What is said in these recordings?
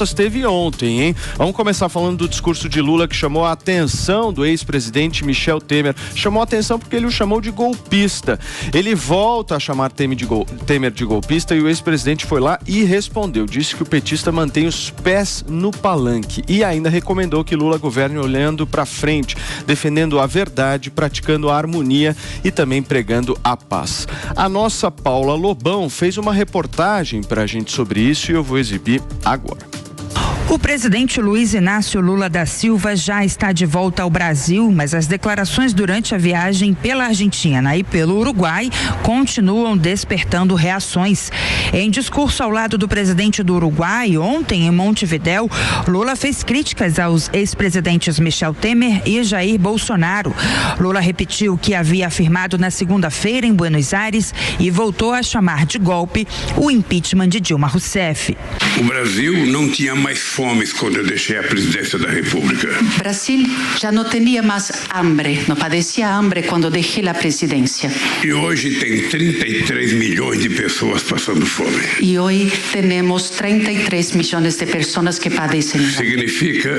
Teve ontem, hein? Vamos começar falando do discurso de Lula que chamou a atenção do ex-presidente Michel Temer. Chamou a atenção porque ele o chamou de golpista. Ele volta a chamar Temer de golpista e o ex-presidente foi lá e respondeu. Disse que o petista mantém os pés no palanque e ainda recomendou que Lula governe olhando para frente, defendendo a verdade, praticando a harmonia e também pregando a paz. A nossa Paula Lobão fez uma reportagem pra gente sobre isso e eu vou exibir agora. O presidente Luiz Inácio Lula da Silva já está de volta ao Brasil, mas as declarações durante a viagem pela Argentina e pelo Uruguai continuam despertando reações. Em discurso ao lado do presidente do Uruguai, ontem em Montevidéu, Lula fez críticas aos ex-presidentes Michel Temer e Jair Bolsonaro. Lula repetiu o que havia afirmado na segunda-feira em Buenos Aires e voltou a chamar de golpe o impeachment de Dilma Rousseff. O Brasil não tinha mais fome quando eu deixei a presidência da República. Brasil já não tinha mais hambre, não padecia hambre quando deixei a presidência. E hoje tem 33 milhões de pessoas passando fome. E hoje temos 33 milhões de pessoas que padecem. Significa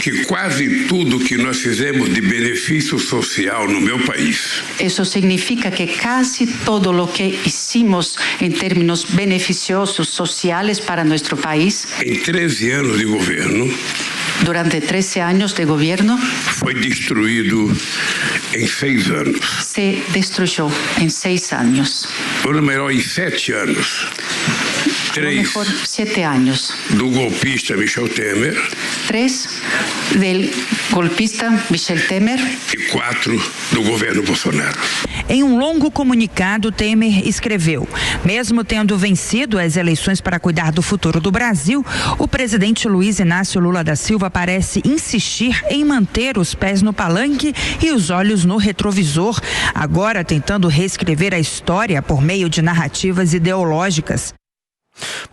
que quase tudo que nós fizemos de benefício social no meu país. Isso significa que quase todo o que hicimos em termos beneficiosos sociais para nosso país. Em 13 anos de governo. Durante 13 anos de governo. Foi destruído em 6 anos. Se destruiu em 6 anos. Ou melhor, em 7 anos. 3 7 anos. Do golpista Michel Temer. 3 do golpista Michel Temer. E 4 do governo Bolsonaro. Em um longo comunicado, Temer escreveu: mesmo tendo vencido as eleições para cuidar do futuro do Brasil, o presidente Luiz Inácio Lula da Silva parece insistir em manter os pés no palanque e os olhos no retrovisor, agora tentando reescrever a história por meio de narrativas ideológicas.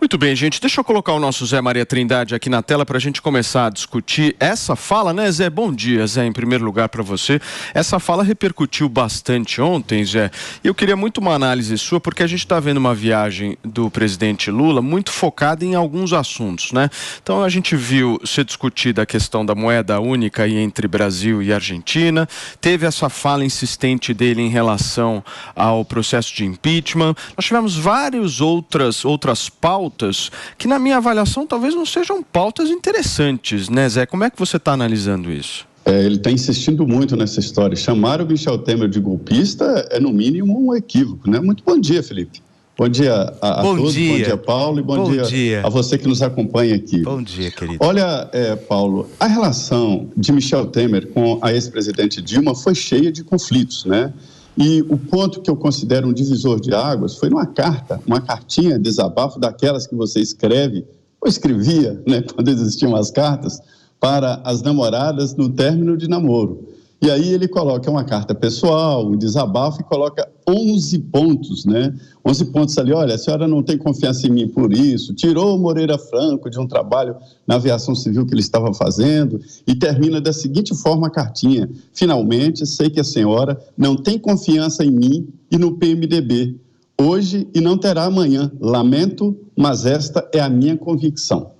Muito bem, gente, deixa eu colocar o nosso Zé Maria Trindade aqui na tela para a gente começar a discutir essa fala, né, Zé? Bom dia, Zé, em primeiro lugar para você. Essa fala repercutiu bastante ontem, Zé, e eu queria muito uma análise sua, porque a gente está vendo uma viagem do presidente Lula muito focada em alguns assuntos, né? Então a gente viu ser discutida a questão da moeda única aí entre Brasil e Argentina, teve essa fala insistente dele em relação ao processo de impeachment, nós tivemos várias outras pautas que, na minha avaliação, talvez não sejam pautas interessantes, né, Zé? Como é que você está analisando isso? Ele está insistindo muito nessa história. Chamar o Michel Temer de golpista é, no mínimo, um equívoco, né? Muito bom dia, Felipe. Bom dia a todos, bom dia, Paulo, e bom dia a você que nos acompanha aqui. Bom dia, querido. Olha, Paulo, a relação de Michel Temer com a ex-presidente Dilma foi cheia de conflitos, né? E o ponto que eu considero um divisor de águas foi uma cartinha de desabafo daquelas que você escreve, ou escrevia, né, quando existiam as cartas, para as namoradas no término de namoro. E aí ele coloca uma carta pessoal, um desabafo, e coloca 11 pontos, né? 11 pontos ali, olha, a senhora não tem confiança em mim por isso, tirou o Moreira Franco de um trabalho na aviação civil que ele estava fazendo, e termina da seguinte forma a cartinha: finalmente, sei que a senhora não tem confiança em mim e no PMDB, hoje e não terá amanhã, lamento, mas esta é a minha convicção.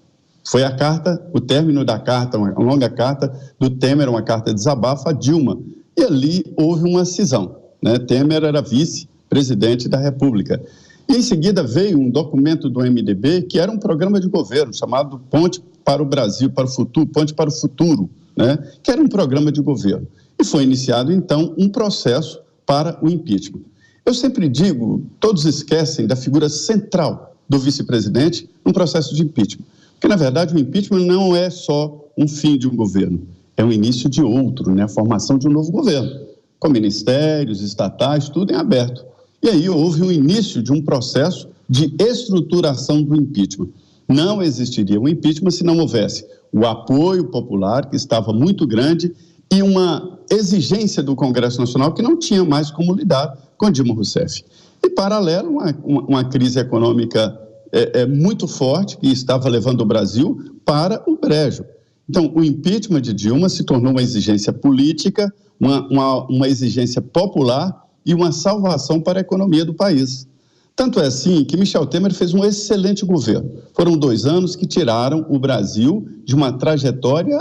Foi a carta, o término da carta, uma longa carta do Temer, uma carta de desabafo a Dilma. E ali houve uma cisão, né? Temer era vice-presidente da República. E em seguida veio um documento do MDB que era um programa de governo chamado Ponte para o Brasil, para o Futuro, Ponte para o Futuro, né? Que era um programa de governo. E foi iniciado, então, um processo para o impeachment. Eu sempre digo, todos esquecem da figura central do vice-presidente no processo de impeachment. Porque, na verdade, o impeachment não é só um fim de um governo, é o início de outro, né? A formação de um novo governo, com ministérios, estatais, tudo em aberto. E aí houve o início de um processo de estruturação do impeachment. Não existiria o impeachment se não houvesse o apoio popular, que estava muito grande, e uma exigência do Congresso Nacional que não tinha mais como lidar com Dilma Rousseff. E, paralelo, uma crise econômica muito forte, que estava levando o Brasil para o brejo. Então, o impeachment de Dilma se tornou uma exigência política, uma exigência popular e uma salvação para a economia do país. Tanto é assim que Michel Temer fez um excelente governo. Foram 2 anos que tiraram o Brasil de uma trajetória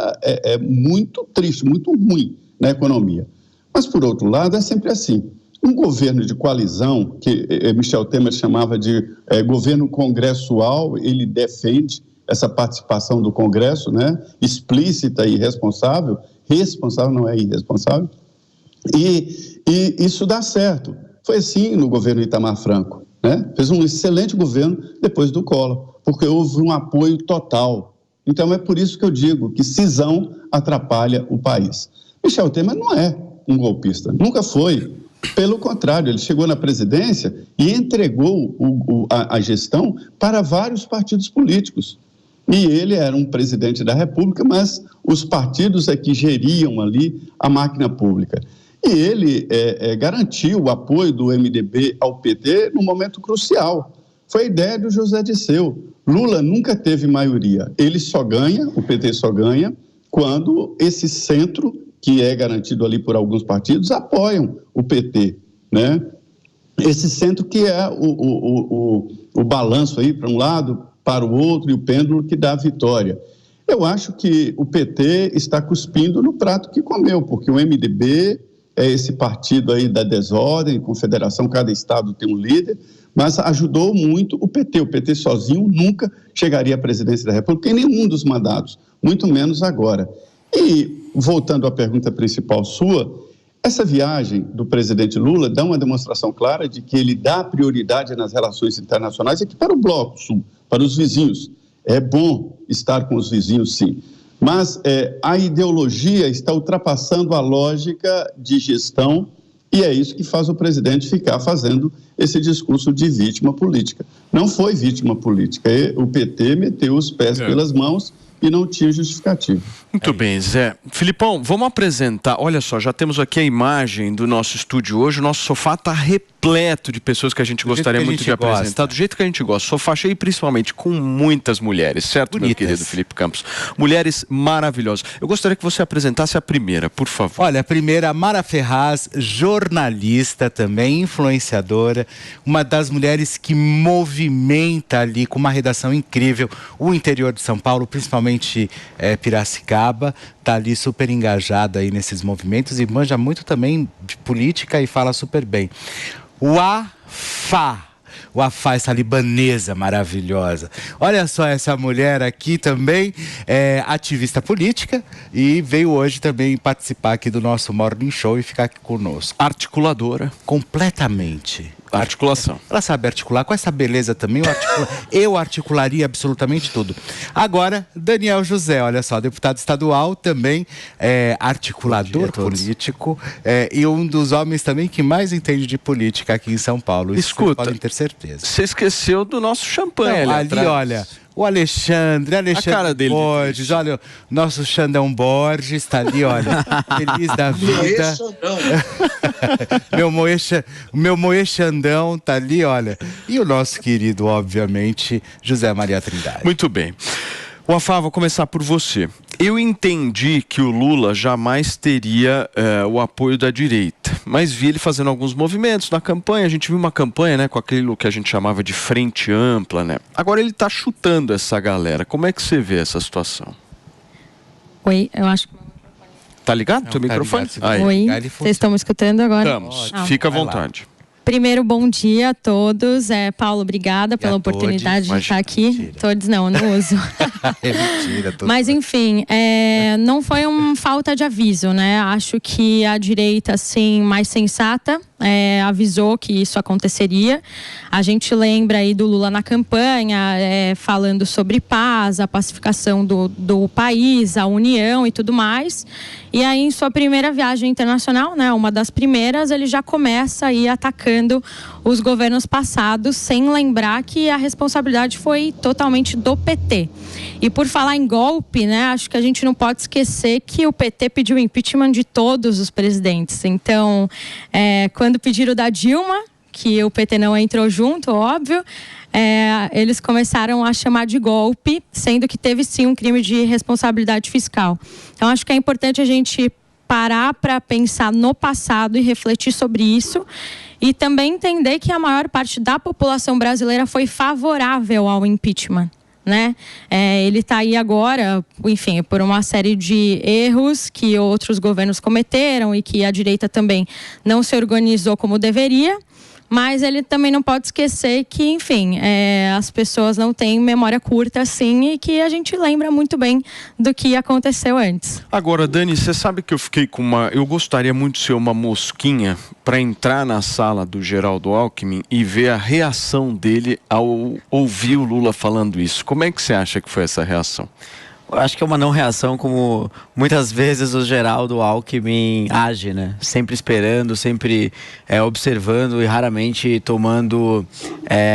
muito triste, muito ruim na economia. Mas, por outro lado, é sempre assim. Um governo de coalizão, que Michel Temer chamava de governo congressual, ele defende essa participação do Congresso, né, explícita e responsável. Responsável não é irresponsável. E isso dá certo. Foi assim no governo Itamar Franco. Né? Fez um excelente governo depois do Collor, porque houve um apoio total. Então, é por isso que eu digo que cisão atrapalha o país. Michel Temer não é um golpista, nunca foi. Pelo contrário, ele chegou na presidência e entregou a gestão para vários partidos políticos. E ele era um presidente da República, mas os partidos é que geriam ali a máquina pública. E ele garantiu o apoio do MDB ao PT num momento crucial. Foi a ideia do José Dirceu. Lula nunca teve maioria. Ele só ganha, o PT só ganha, quando esse centro, que é garantido ali por alguns partidos, apoiam o PT, né? Esse centro que é o balanço aí para um lado, para o outro, e o pêndulo que dá a vitória. Eu acho que o PT está cuspindo no prato que comeu, porque o MDB é esse partido aí da desordem, confederação, cada estado tem um líder, mas ajudou muito o PT. O PT sozinho nunca chegaria à presidência da República em nenhum dos mandatos, muito menos agora. E, voltando à pergunta principal sua, essa viagem do presidente Lula dá uma demonstração clara de que ele dá prioridade nas relações internacionais aqui para o Bloco Sul, para os vizinhos. É bom estar com os vizinhos, sim. Mas a ideologia está ultrapassando a lógica de gestão e é isso que faz o presidente ficar fazendo esse discurso de vítima política. Não foi vítima política, o PT meteu os pés pelas mãos e não tinha justificativa. Muito bem, Zé. Filipão, vamos apresentar. Olha só, já temos aqui a imagem do nosso estúdio hoje. O nosso sofá está repleto de pessoas que a gente gostaria muito de apresentar. Do jeito que a gente gosta. Sofá cheio, principalmente com muitas mulheres, certo, bonitas, meu querido Felipe Campos? Mulheres maravilhosas. Eu gostaria que você apresentasse a primeira, por favor. Olha, a primeira, Mara Ferraz, jornalista também, influenciadora, uma das mulheres que movimenta ali, com uma redação incrível, o interior de São Paulo, principalmente Piracicaba, está ali super engajada aí nesses movimentos e manja muito também de política e fala super bem. Wafá, essa libanesa maravilhosa. Olha só, essa mulher aqui também é ativista política e veio hoje também participar aqui do nosso Morning Show e ficar aqui conosco. Articuladora. Completamente. Articulação. Ela sabe articular, com essa beleza também, eu articularia absolutamente tudo. Agora, Daniel José, olha só, deputado estadual, também articulador político, e um dos homens também que mais entende de política aqui em São Paulo. Isso escuta, podem ter certeza. Você esqueceu do nosso champanhe. Não, ali atrás. Olha, o Alexandre a cara dele Borges, olha, o nosso Xandão Borges está ali, olha, feliz da vida. meu Moê Xandão está ali, olha. E o nosso querido, obviamente, José Maria Trindade. Muito bem. Wafá, vou começar por você. Eu entendi que o Lula jamais teria o apoio da direita, mas vi ele fazendo alguns movimentos na campanha. A gente viu uma campanha, né, com aquilo que a gente chamava de frente ampla, né? Agora ele está chutando essa galera. Como é que você vê essa situação? Oi, eu acho que... Tá ligado o teu microfone? Oi, vocês estão me escutando agora? Estamos, fica à vontade. Primeiro, bom dia a todos. Paulo, obrigada pela oportunidade de estar aqui. Mentira. Todos não uso. É mentira. Mas, enfim, não foi uma falta de aviso, né? Acho que a direita, assim, mais sensata, avisou que isso aconteceria. A gente lembra aí do Lula na campanha, falando sobre paz, a pacificação do país, a união e tudo mais. E aí, em sua primeira viagem internacional, né, uma das primeiras, ele já começa aí atacando os governos passados, sem lembrar que a responsabilidade foi totalmente do PT. E por falar em golpe, né, acho que a gente não pode esquecer que o PT pediu impeachment de todos os presidentes. Então, quando pediram da Dilma, que o PT não entrou junto, óbvio, eles começaram a chamar de golpe, sendo que teve sim um crime de responsabilidade fiscal. Então, acho que é importante a gente parar para pensar no passado e refletir sobre isso e também entender que a maior parte da população brasileira foi favorável ao impeachment, né? Ele está aí agora, enfim, por uma série de erros que outros governos cometeram e que a direita também não se organizou como deveria. Mas ele também não pode esquecer que, enfim, as pessoas não têm memória curta assim e que a gente lembra muito bem do que aconteceu antes. Agora, Dani, você sabe que eu fiquei com eu gostaria muito de ser uma mosquinha para entrar na sala do Geraldo Alckmin e ver a reação dele ao ouvir o Lula falando isso. Como é que você acha que foi essa reação? Eu acho que é uma não reação como muitas vezes o Geraldo Alckmin age, né? Sempre esperando, sempre observando e raramente tomando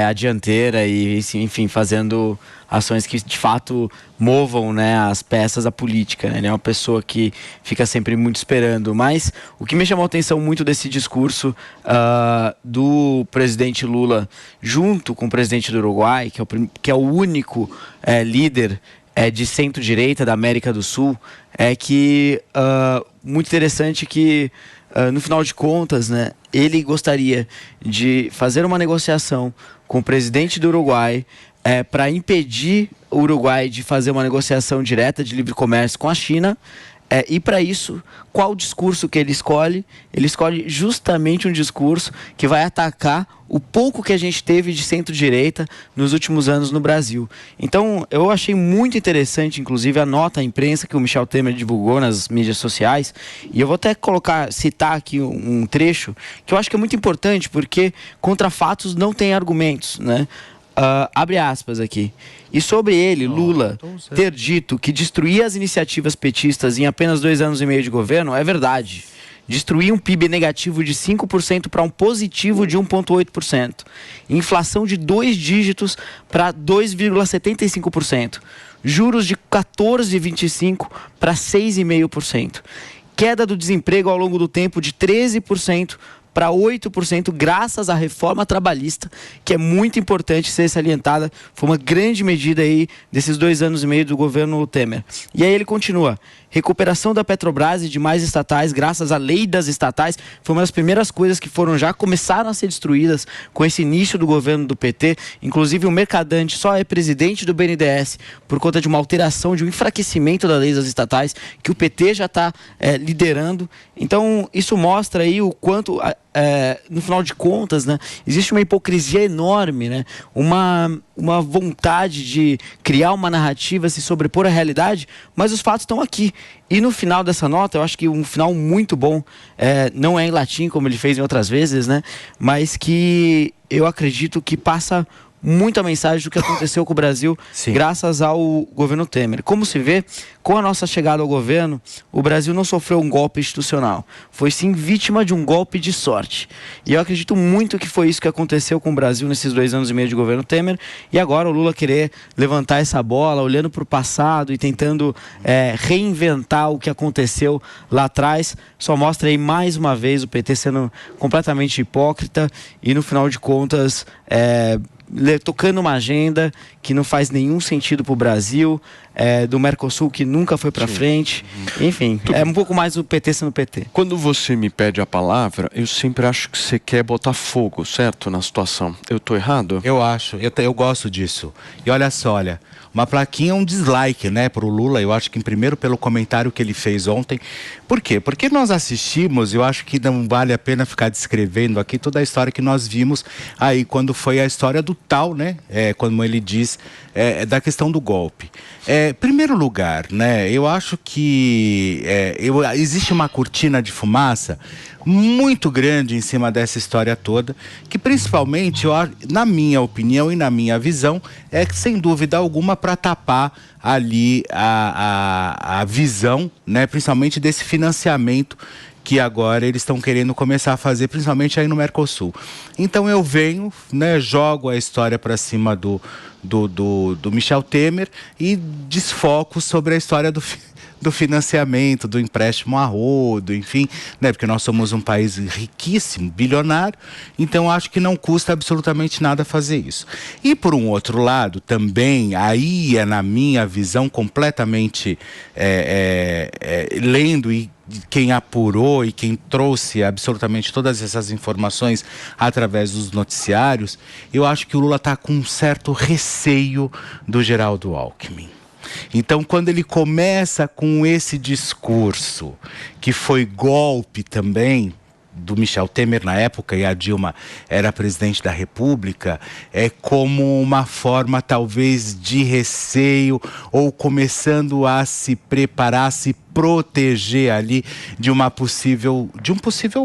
a dianteira e, enfim, fazendo ações que de fato movam, né, as peças da política, né? Ele é uma pessoa que fica sempre muito esperando. Mas o que me chamou a atenção muito desse discurso do presidente Lula junto com o presidente do Uruguai, que é o único líder de centro-direita da América do Sul, é que muito interessante que no final de contas, né, ele gostaria de fazer uma negociação com o presidente do Uruguai para impedir o Uruguai de fazer uma negociação direta de livre comércio com a China. E para isso, qual o discurso que ele escolhe? Ele escolhe justamente um discurso que vai atacar o pouco que a gente teve de centro-direita nos últimos anos no Brasil. Então, eu achei muito interessante, inclusive, a nota à imprensa que o Michel Temer divulgou nas mídias sociais. E eu vou até citar aqui um trecho que eu acho que é muito importante, porque contra fatos não tem argumentos, né? Abre aspas aqui. E sobre ele, Lula, ter dito que destruía as iniciativas petistas em apenas 2 anos e meio de governo, é verdade. Destruir um PIB negativo de 5% para um positivo de 1,8%. Inflação de 2 dígitos para 2,75%. Juros de 14,25% para 6,5%. Queda do desemprego ao longo do tempo de 13% para 8%, graças à reforma trabalhista, que é muito importante ser salientada. Foi uma grande medida aí desses 2 anos e meio do governo Temer. E aí ele continua. Recuperação da Petrobras e demais estatais, graças à lei das estatais, foi uma das primeiras coisas que começaram a ser destruídas com esse início do governo do PT. Inclusive o Mercadante só é presidente do BNDES por conta de uma alteração, de um enfraquecimento da lei das estatais, que o PT já está liderando. Então isso mostra aí o quanto, no final de contas, né, existe uma hipocrisia enorme, né? Uma vontade de criar uma narrativa, se sobrepor à realidade, mas os fatos estão aqui. E no final dessa nota, eu acho que um final muito bom, não é em latim, como ele fez em outras vezes, né? Mas que eu acredito que passa muita mensagem do que aconteceu com o Brasil, sim, graças ao governo Temer. Como se vê, com a nossa chegada ao governo, o Brasil não sofreu um golpe institucional. Foi sim vítima de um golpe de sorte. E eu acredito muito que foi isso que aconteceu com o Brasil nesses 2 anos e meio de governo Temer. E agora o Lula querer levantar essa bola, olhando para o passado e tentando reinventar o que aconteceu lá atrás, só mostra aí mais uma vez o PT sendo completamente hipócrita e, no final de contas, tocando uma agenda que não faz nenhum sentido para o Brasil, do Mercosul que nunca foi para frente. Enfim, é um pouco mais o PT sendo PT. Quando você me pede a palavra, eu sempre acho que você quer botar fogo, certo? Na situação. Eu tô errado? Eu acho, eu gosto disso. E olha só, uma plaquinha, um dislike, né, pro Lula. Eu acho que primeiro pelo comentário que ele fez ontem. Por quê? Porque nós assistimos, eu acho que não vale a pena ficar descrevendo aqui toda a história que nós vimos aí quando foi a história do tal, né, como ele diz, da questão do golpe. Primeiro lugar, né, eu acho que existe uma cortina de fumaça muito grande em cima dessa história toda, que principalmente, na minha opinião e na minha visão, sem dúvida alguma para tapar ali a visão, né, principalmente desse financiamento que agora eles estão querendo começar a fazer, principalmente aí no Mercosul. Então eu venho, né, jogo a história para cima do Michel Temer e desfoco sobre a história do financiamento, do empréstimo a rodo, enfim, né? Porque nós somos um país riquíssimo, bilionário, então acho que não custa absolutamente nada fazer isso. E por um outro lado, também, aí na minha visão completamente lendo e quem apurou e quem trouxe absolutamente todas essas informações através dos noticiários, eu acho que o Lula está com um certo receio do Geraldo Alckmin. Então, quando ele começa com esse discurso, que foi golpe também, do Michel Temer na época, e a Dilma era presidente da República, é como uma forma talvez de receio, ou começando a se preparar, a se proteger ali de um possível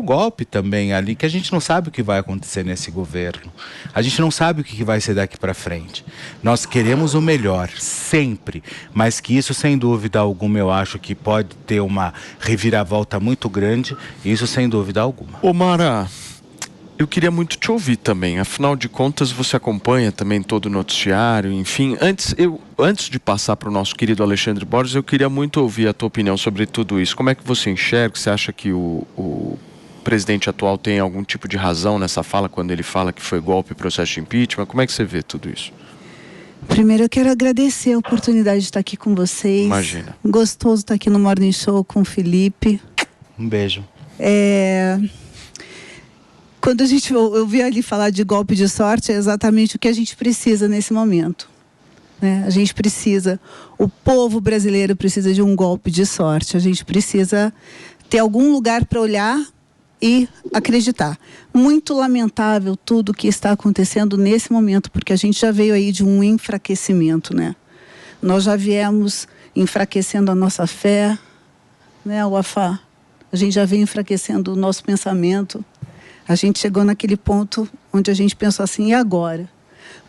golpe também ali, que a gente não sabe o que vai acontecer nesse governo. A gente não sabe o que vai ser daqui para frente. Nós queremos o melhor, sempre, mas que isso, sem dúvida alguma, eu acho que pode ter uma reviravolta muito grande, isso sem dúvida alguma. Ô Mara, eu queria muito te ouvir também, afinal de contas você acompanha também todo o noticiário, enfim. Antes de passar para o nosso querido Alexandre Borges, eu queria muito ouvir a tua opinião sobre tudo isso. Como é que você enxerga? Você acha que o presidente atual tem algum tipo de razão nessa fala, quando ele fala que foi golpe e processo de impeachment? Como é que você vê tudo isso? Primeiro eu quero agradecer a oportunidade de estar aqui com vocês. Imagina. Gostoso estar aqui no Morning Show com o Felipe. Um beijo. Quando eu vi ali falar de golpe de sorte, é exatamente o que a gente precisa nesse momento, né? A gente precisa, o povo brasileiro precisa de um golpe de sorte. A gente precisa ter algum lugar para olhar e acreditar. Muito lamentável tudo que está acontecendo nesse momento, porque a gente já veio aí de um enfraquecimento, né? Nós já viemos enfraquecendo a nossa fé, né, Wafá? A gente já veio enfraquecendo o nosso pensamento. A gente chegou naquele ponto onde a gente pensou assim, e agora?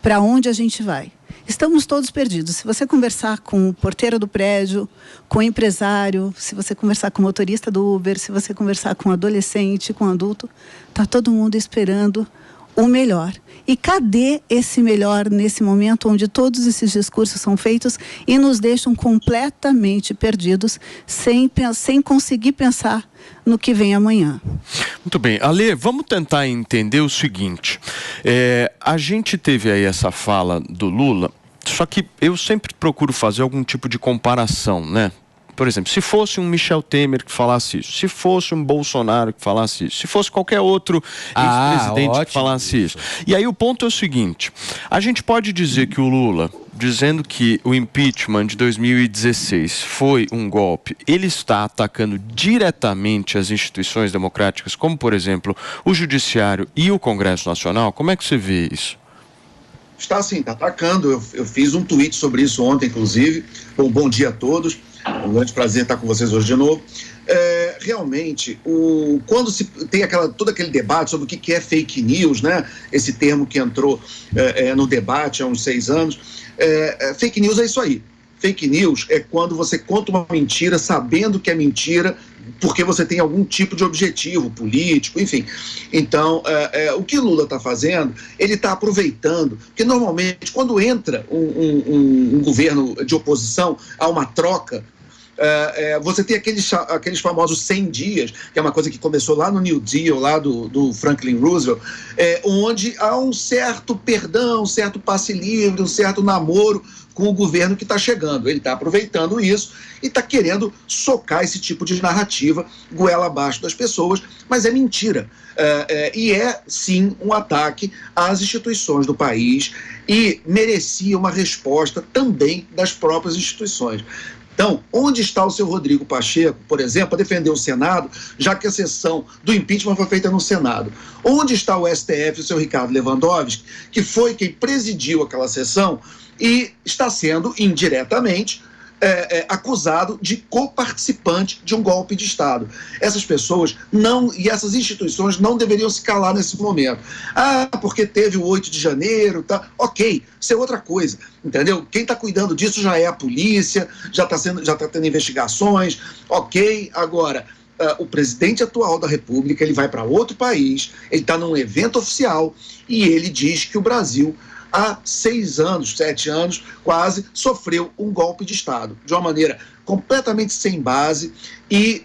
Para onde a gente vai? Estamos todos perdidos. Se você conversar com o porteiro do prédio, com o empresário, se você conversar com o motorista do Uber, se você conversar com o adolescente, com o adulto, está todo mundo esperando o melhor. E cadê esse melhor nesse momento onde todos esses discursos são feitos e nos deixam completamente perdidos, sem conseguir pensar no que vem amanhã? Muito bem. Ale, vamos tentar entender o seguinte. A gente teve aí essa fala do Lula, só que eu sempre procuro fazer algum tipo de comparação, né? Por exemplo, se fosse um Michel Temer que falasse isso, se fosse um Bolsonaro que falasse isso, se fosse qualquer outro ex-presidente que falasse isso. E aí o ponto é o seguinte, a gente pode dizer que o Lula, dizendo que o impeachment de 2016 foi um golpe, ele está atacando diretamente as instituições democráticas, como por exemplo o Judiciário e o Congresso Nacional? Como é que você vê isso? Está sim, está atacando. Eu fiz um tweet sobre isso ontem, inclusive. Bom dia a todos. É um grande prazer estar com vocês hoje de novo. Realmente, quando se tem todo aquele debate sobre o que é fake news, né? Esse termo que entrou no debate há uns 6 anos, fake news é isso aí. Fake news é quando você conta uma mentira sabendo que é mentira, porque você tem algum tipo de objetivo político, enfim. Então, o que Lula está fazendo, ele está aproveitando, porque normalmente quando entra um governo de oposição, há uma troca, você tem aqueles famosos 100 dias, que é uma coisa que começou lá no New Deal, lá do Franklin Roosevelt, onde há um certo perdão, um certo passe livre, um certo namoro com o governo que está chegando. Ele está aproveitando isso e está querendo socar esse tipo de narrativa goela abaixo das pessoas, mas é mentira. E é, sim, um ataque às instituições do país e merecia uma resposta também das próprias instituições. Então, onde está o seu Rodrigo Pacheco, por exemplo, para defender o Senado, já que a sessão do impeachment foi feita no Senado? Onde está o STF, o seu Ricardo Lewandowski, que foi quem presidiu aquela sessão e está sendo indiretamente acusado de coparticipante de um golpe de Estado? Essas pessoas e essas instituições não deveriam se calar nesse momento. Porque teve o 8 de janeiro, tá? Ok, isso é outra coisa, entendeu? Quem está cuidando disso já é a polícia, já está tendo investigações, ok. Agora, o presidente atual da República, ele vai para outro país, ele está num evento oficial e ele diz que o Brasil, há 6 anos, 7 anos, quase, sofreu um golpe de Estado, de uma maneira completamente sem base e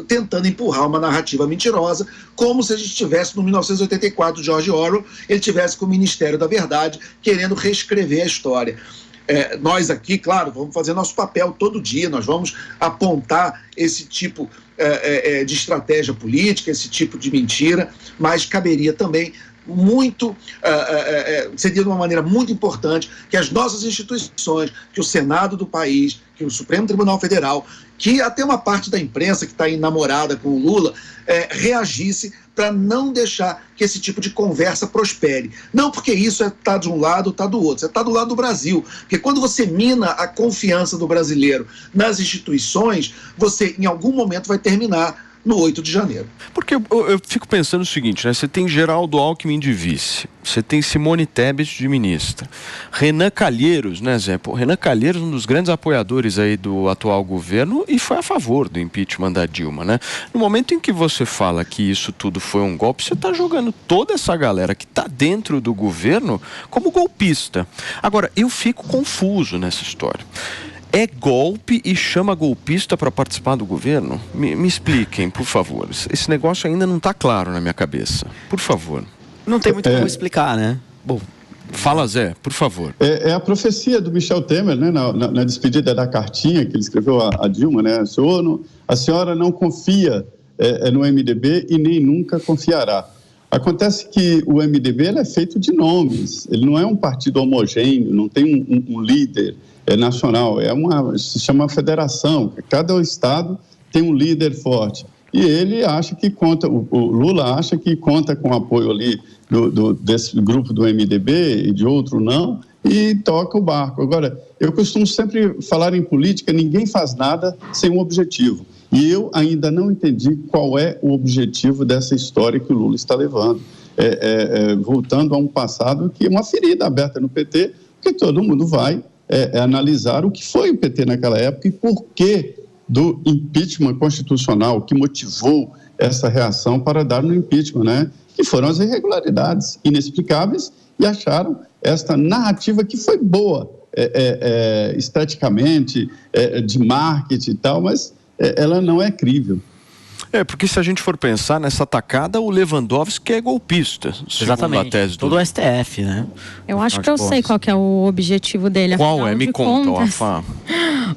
tentando empurrar uma narrativa mentirosa, como se a gente estivesse no 1984, George Orwell, ele estivesse com o Ministério da Verdade, querendo reescrever a história. Nós aqui, claro, vamos fazer nosso papel todo dia, nós vamos apontar esse tipo de estratégia política, esse tipo de mentira, mas caberia também seria de uma maneira muito importante que as nossas instituições, que o Senado do país, que o Supremo Tribunal Federal, que até uma parte da imprensa que está enamorada com o Lula, reagisse para não deixar que esse tipo de conversa prospere. Não porque isso está de um lado ou está do outro, está do lado do Brasil. Porque quando você mina a confiança do brasileiro nas instituições, você em algum momento vai terminar no 8 de janeiro. Porque eu fico pensando o seguinte, né? Você tem Geraldo Alckmin de vice, você tem Simone Tebet de ministra, Renan Calheiros, né, Zé? Renan Calheiros, um dos grandes apoiadores aí do atual governo e foi a favor do impeachment da Dilma, né? No momento em que você fala que isso tudo foi um golpe, você está jogando toda essa galera que está dentro do governo como golpista. Agora, eu fico confuso nessa história. É golpe e chama golpista para participar do governo? Me expliquem, por favor. Esse negócio ainda não está claro na minha cabeça. Por favor. Não tem muito como explicar, né? Bom, fala, Zé, por favor. É a profecia do Michel Temer, né? Na despedida da cartinha que ele escreveu a Dilma, né? A senhora não confia no MDB e nem nunca confiará. Acontece que o MDB ele é feito de nomes. Ele não é um partido homogêneo, não tem um líder nacional, se chama federação, cada estado tem um líder forte, e ele acha que conta, o Lula acha que conta com o apoio ali desse grupo do MDB e de outro não, e toca o barco. Agora, eu costumo sempre falar em política, ninguém faz nada sem um objetivo, e eu ainda não entendi qual é o objetivo dessa história que o Lula está levando, voltando a um passado que é uma ferida aberta no PT, porque todo mundo vai analisar o que foi o PT naquela época e por que do impeachment constitucional, que motivou essa reação para dar no impeachment, né? Que foram as irregularidades inexplicáveis e acharam esta narrativa que foi boa, esteticamente, de marketing e tal, mas ela não é crível. Porque se a gente for pensar nessa atacada, o Lewandowski é golpista. Exatamente, todo o STF, né? Eu acho que eu sei qual que é o objetivo dele. Qual é? Me conta, Wafá.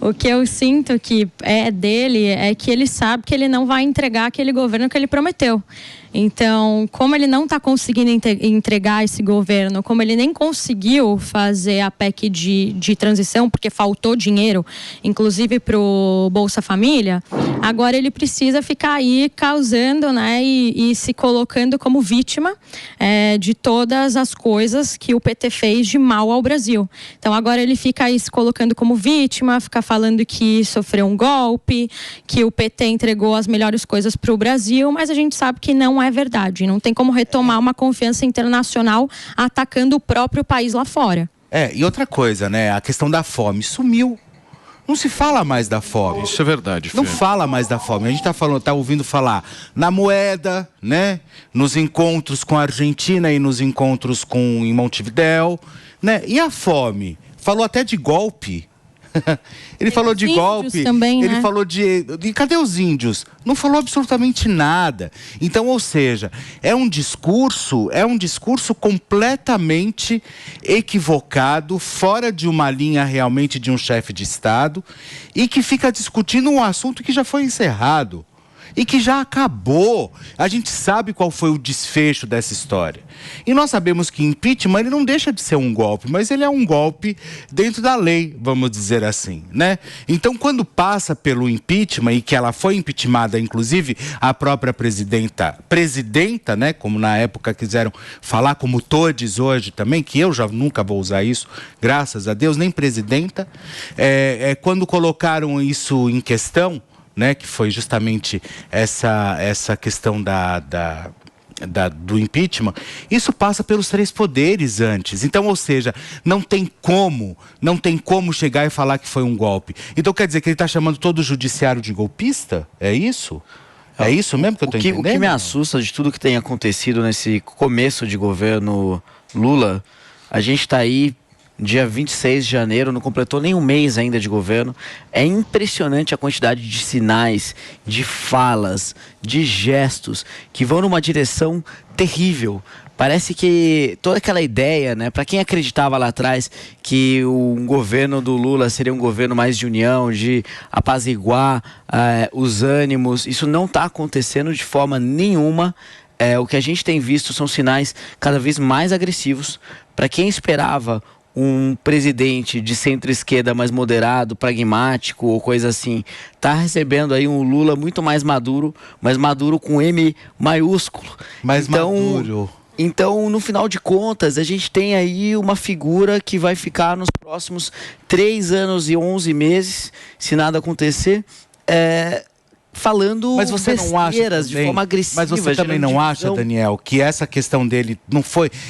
O que eu sinto que é dele é que ele sabe que ele não vai entregar aquele governo que ele prometeu. Então, como ele não está conseguindo entregar esse governo, como ele nem conseguiu fazer a PEC de transição, porque faltou dinheiro, inclusive para o Bolsa Família, agora ele precisa ficar aí causando, né, e se colocando como vítima de todas as coisas que o PT fez de mal ao Brasil. Então, agora ele fica aí se colocando como vítima, fica falando que sofreu um golpe, que o PT entregou as melhores coisas para o Brasil, mas a gente sabe que não é verdade. Não tem como retomar uma confiança internacional atacando o próprio país lá fora. E outra coisa, né? A questão da fome sumiu. Não se fala mais da fome. Isso é verdade, Fê. Não fala mais da fome. A gente tá ouvindo falar na moeda, né? Nos encontros com a Argentina e nos encontros em Montevidéu, né? E a fome? Falou até de golpe. Ele falou de golpe, também, ele né? falou de... Cadê os índios? Não falou absolutamente nada. Então, ou seja, é um discurso completamente equivocado, fora de uma linha realmente de um chefe de Estado, e que fica discutindo um assunto que já foi encerrado. E que já acabou. A gente sabe qual foi o desfecho dessa história. E nós sabemos que impeachment ele não deixa de ser um golpe, mas ele é um golpe dentro da lei, vamos dizer assim, né? Então, quando passa pelo impeachment, e que ela foi impeachmentada, inclusive a própria presidenta, né? Como na época quiseram falar, como todes hoje também, que eu já nunca vou usar isso, graças a Deus, nem presidenta. Quando colocaram isso em questão, né, que foi justamente essa questão do impeachment, isso passa pelos três poderes antes. Então, ou seja, não tem como chegar e falar que foi um golpe. Então, quer dizer que ele está chamando todo o judiciário de golpista? É isso? É isso mesmo que eu estou entendendo? O que me assusta de tudo que tem acontecido nesse começo de governo Lula, a gente está aí dia 26 de janeiro, não completou nem um mês ainda de governo. É impressionante a quantidade de sinais, de falas, de gestos que vão numa direção terrível Parece que toda aquela ideia, né, para quem acreditava lá atrás que o governo do Lula seria um governo mais de união, de apaziguar os ânimos, isso não está acontecendo de forma nenhuma. O que a gente tem visto são sinais cada vez mais agressivos. Para quem esperava um presidente de centro-esquerda mais moderado, pragmático ou coisa assim, está recebendo aí um Lula muito mais maduro, mas maduro com M maiúsculo. Maduro. Então, no final de contas, a gente tem aí uma figura que vai ficar nos próximos 3 anos e 11 meses, se nada acontecer, falando besteiras de forma agressiva. Mas você também não acha, Daniel, que essa questão dele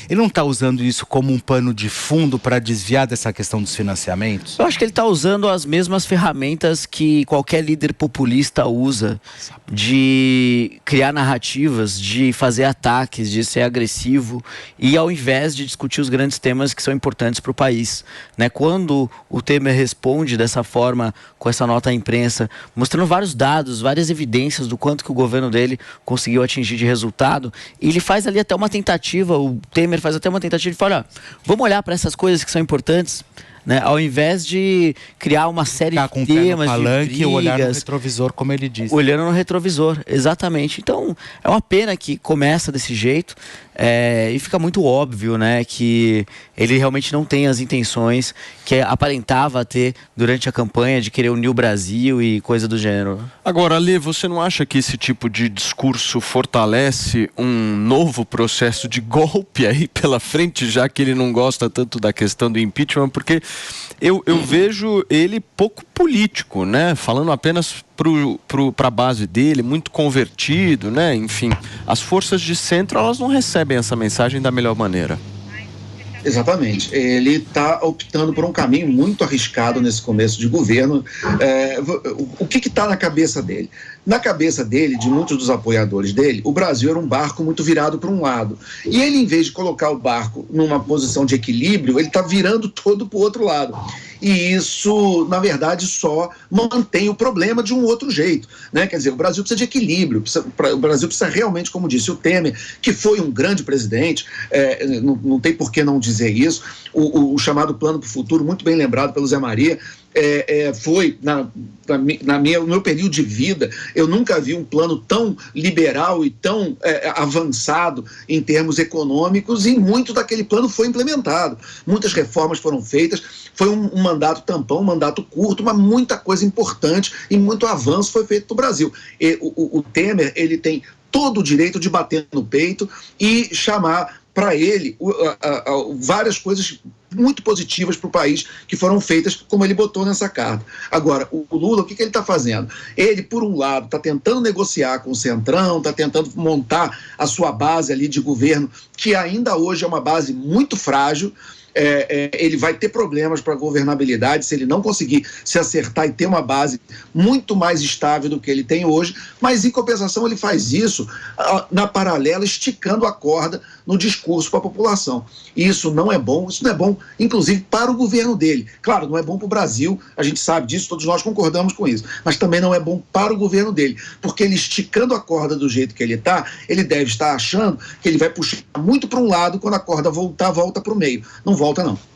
ele não está usando isso como um pano de fundo para desviar dessa questão dos financiamentos? Eu acho que ele está usando as mesmas ferramentas que qualquer líder populista usa, de criar narrativas, de fazer ataques, de ser agressivo, e ao invés de discutir os grandes temas que são importantes para o país, né? Quando o Temer responde dessa forma, com essa nota à imprensa, mostrando vários dados, várias evidências do quanto que o governo dele conseguiu atingir de resultado, e ele faz ali até uma tentativa, o Temer faz até uma tentativa de falar, vamos olhar para essas coisas que são importantes, né? Ao invés de criar uma série de temas, de brigas, e olhar no retrovisor, como ele disse. Olhando no retrovisor, exatamente. Então, é uma pena que começa desse jeito, e fica muito óbvio, né, que ele realmente não tem as intenções que aparentava ter durante a campanha de querer unir o Brasil e coisa do gênero. Agora, Lê, você não acha que esse tipo de discurso fortalece um novo processo de golpe aí pela frente, já que ele não gosta tanto da questão do impeachment? Porque eu vejo ele pouco político, né? Falando apenas para a base dele, muito convertido, né? Enfim, as forças de centro, elas não recebem essa mensagem da melhor maneira. Exatamente. Ele está optando por um caminho muito arriscado nesse começo de governo. O que está na cabeça dele? Na cabeça dele, de muitos dos apoiadores dele, o Brasil era um barco muito virado para um lado. E ele, em vez de colocar o barco numa posição de equilíbrio, ele está virando todo para o outro lado. E isso, na verdade, só mantém o problema de um outro jeito, né? Quer dizer, o Brasil precisa de equilíbrio, o Brasil precisa realmente, como disse o Temer, que foi um grande presidente, não tem por que não dizer isso, o chamado Plano para o Futuro, muito bem lembrado pelo Zé Maria, foi, no meu período de vida, eu nunca vi um plano tão liberal e tão avançado em termos econômicos, e muito daquele plano foi implementado. Muitas reformas foram feitas, foi um mandato tampão, um mandato curto, mas muita coisa importante e muito avanço foi feito no Brasil. O Temer, ele tem todo o direito de bater no peito e chamar para ele várias coisas muito positivas para o país que foram feitas, como ele botou nessa carta. Agora, o Lula, o que ele está fazendo? Ele, por um lado, está tentando negociar com o Centrão, está tentando montar a sua base ali de governo, que ainda hoje é uma base muito frágil. Ele vai ter problemas para a governabilidade se ele não conseguir se acertar e ter uma base muito mais estável do que ele tem hoje, mas em compensação ele faz isso na paralela, esticando a corda no discurso para a população. E isso não é bom, inclusive para o governo dele. Claro, não é bom para o Brasil, a gente sabe disso, todos nós concordamos com isso, mas também não é bom para o governo dele, porque ele esticando a corda do jeito que ele está, ele deve estar achando que ele vai puxar muito para um lado, quando a corda voltar, volta para o meio. Não volta, não.